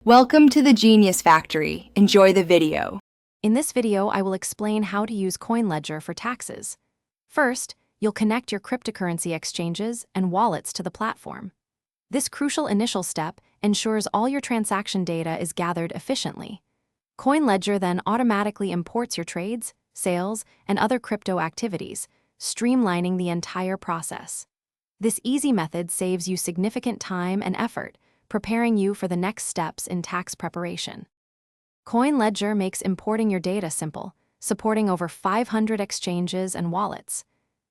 Welcome to the Genius Factory. Enjoy the video. In this video, I will explain how to use CoinLedger for taxes. First, you'll connect your cryptocurrency exchanges and wallets to the platform. This crucial initial step ensures all your transaction data is gathered efficiently. CoinLedger then automatically imports your trades, sales, and other crypto activities, streamlining the entire process. This easy method saves you significant time and effort, preparing you for the next steps in tax preparation. CoinLedger makes importing your data simple, supporting over 500 exchanges and wallets.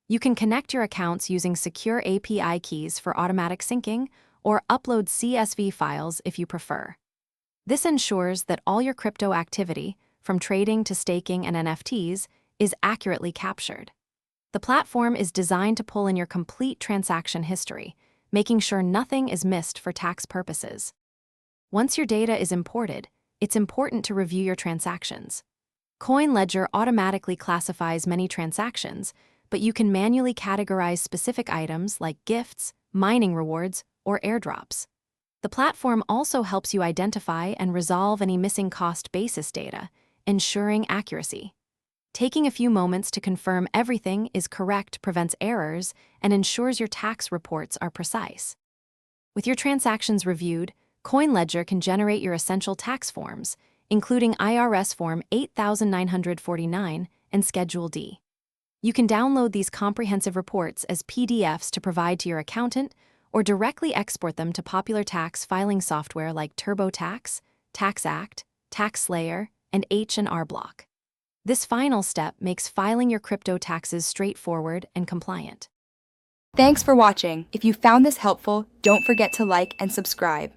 You can connect your accounts using secure API keys for automatic syncing or upload CSV files if you prefer. This ensures that all your crypto activity, from trading to staking and NFTs, is accurately captured. The platform is designed to pull in your complete transaction history, making sure nothing is missed for tax purposes. Once your data is imported, it's important to review your transactions. CoinLedger automatically classifies many transactions, but you can manually categorize specific items like gifts, mining rewards, or airdrops. The platform also helps you identify and resolve any missing cost basis data, ensuring accuracy. Taking a few moments to confirm everything is correct prevents errors and ensures your tax reports are precise. With your transactions reviewed, CoinLedger can generate your essential tax forms, including IRS Form 8949 and Schedule D. You can download these comprehensive reports as PDFs to provide to your accountant or directly export them to popular tax filing software like TurboTax, TaxAct, TaxSlayer, and H&R Block. This final step makes filing your crypto taxes straightforward and compliant. Thanks for watching. If you found this helpful, don't forget to like and subscribe.